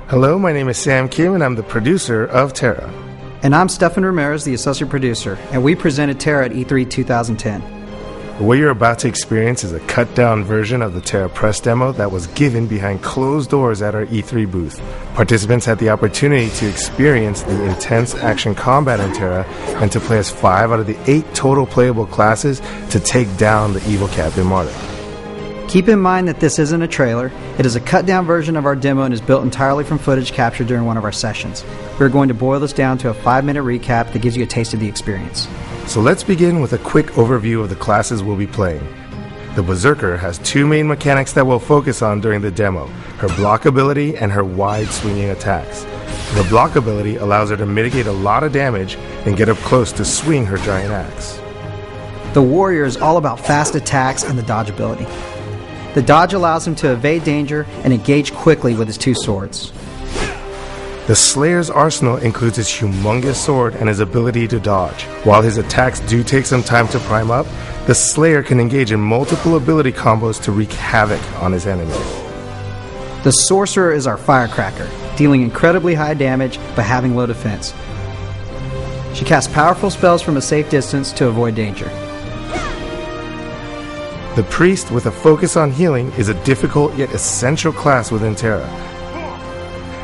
Hello, my name is Sam Kim, and I'm the producer of Terra. And I'm Stefan Ramirez, the associate producer, and we presented Terra at E3 2010. What you're about to experience is a cut-down version of the Terra press demo that was given behind closed doors at our E3 booth. Participants had the opportunity to experience the intense action combat in Terra and to play as 5 out of the 8 total playable classes to take down the evil Captain Marduk. Keep in mind that this isn't a trailer. It is a cut-down version of our demo and is built entirely from footage captured during one of our sessions. We're going to boil this down to a 5-minute recap that gives you a taste of the experience. So let's begin with a quick overview of the classes we'll be playing. The Berserker has 2 main mechanics that we'll focus on during the demo, her block ability and her wide swinging attacks. The block ability allows her to mitigate a lot of damage and get up close to swing her giant axe. The Warrior is all about fast attacks and the dodge ability. The dodge allows him to evade danger and engage quickly with his 2 swords. The Slayer's arsenal includes his humongous sword and his ability to dodge. While his attacks do take some time to prime up, the Slayer can engage in multiple ability combos to wreak havoc on his enemies. The Sorcerer is our firecracker, dealing incredibly high damage but having low defense. She casts powerful spells from a safe distance to avoid danger. The Priest, with a focus on healing, is a difficult yet essential class within Terra.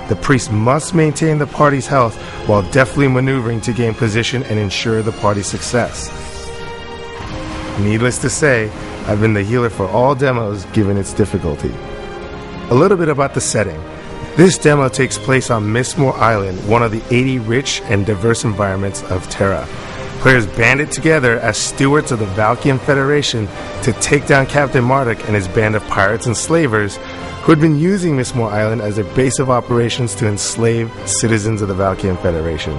The Priest must maintain the party's health while deftly maneuvering to gain position and ensure the party's success. Needless to say, I've been the healer for all demos given its difficulty. A little bit about the setting. This demo takes place on Mistmoore Island, one of the 80 rich and diverse environments of Terra. Players banded together as stewards of the Valkian Federation to take down Captain Marduk and his band of pirates and slavers who had been using Mistmoore Island as their base of operations to enslave citizens of the Valkian Federation.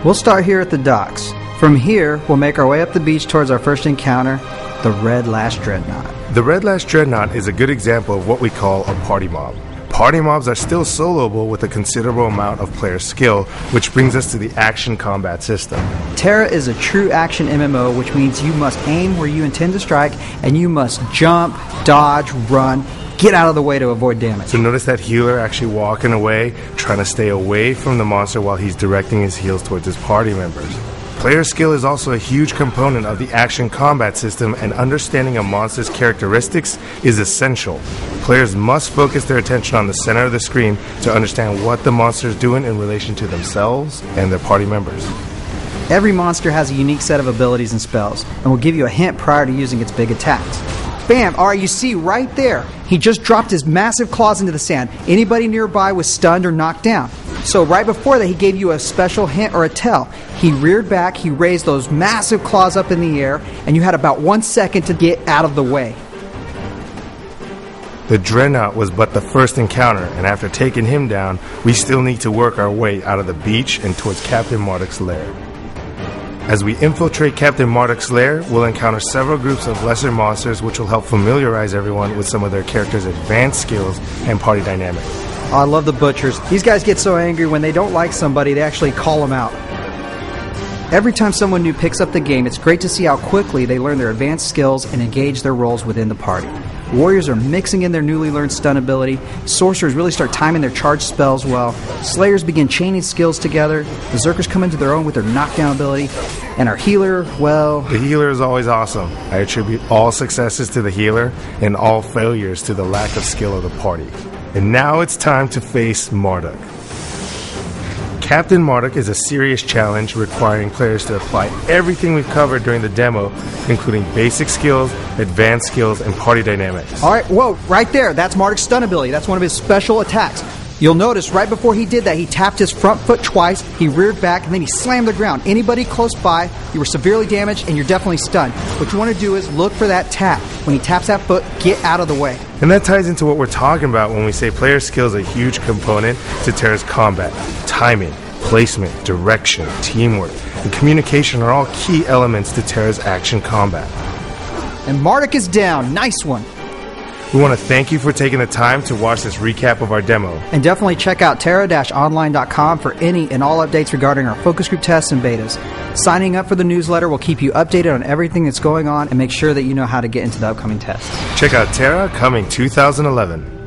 We'll start here at the docks. From here, we'll make our way up the beach towards our first encounter, the Red Lash Dreadnought. The Red Lash Dreadnought is a good example of what we call a party mob. Party mobs are still soloable with a considerable amount of player skill, which brings us to the action combat system. Terra is a true action MMO, which means you must aim where you intend to strike, and you must jump, dodge, run, get out of the way to avoid damage. So notice that healer actually walking away, trying to stay away from the monster while he's directing his heals towards his party members. Player skill is also a huge component of the action combat system, and understanding a monster's characteristics is essential. Players must focus their attention on the center of the screen to understand what the monster is doing in relation to themselves and their party members. Every monster has a unique set of abilities and spells, and will give you a hint prior to using its big attacks. Bam! Alright, you see right there, he just dropped his massive claws into the sand. Anybody nearby was stunned or knocked down. So right before that, he gave you a special hint or a tell. He reared back, he raised those massive claws up in the air, and you had about 1 second to get out of the way. The Dreadnought was but the first encounter, and after taking him down, we still need to work our way out of the beach and towards Captain Marduk's lair. As we infiltrate Captain Marduk's lair, we'll encounter several groups of lesser monsters which will help familiarize everyone with some of their characters' advanced skills and party dynamics. Oh, I love the butchers. These guys get so angry when they don't like somebody, they actually call them out. Every time someone new picks up the game, it's great to see how quickly they learn their advanced skills and engage their roles within the party. Warriors are mixing in their newly learned stun ability. Sorcerers really start timing their charged spells well. Slayers begin chaining skills together. Berserkers come into their own with their knockdown ability. And our healer, well... The healer is always awesome. I attribute all successes to the healer and all failures to the lack of skill of the party. And now it's time to face Marduk. Captain Marduk is a serious challenge requiring players to apply everything we've covered during the demo, including basic skills, advanced skills, and party dynamics. Alright, whoa, right there. That's Marduk's stun ability. That's one of his special attacks. You'll notice right before he did that, he tapped his front foot twice, he reared back, and then he slammed the ground. Anybody close by, you were severely damaged, and you're definitely stunned. What you want to do is look for that tap. When he taps that foot, get out of the way. And that ties into what we're talking about when we say player skill is a huge component to Terra's combat. Timing, placement, direction, teamwork, and communication are all key elements to Terra's action combat. And Marduk is down. Nice one. We want to thank you for taking the time to watch this recap of our demo. And definitely check out terra-online.com for any and all updates regarding our focus group tests and betas. Signing up for the newsletter will keep you updated on everything that's going on and make sure that you know how to get into the upcoming tests. Check out Terra coming 2011.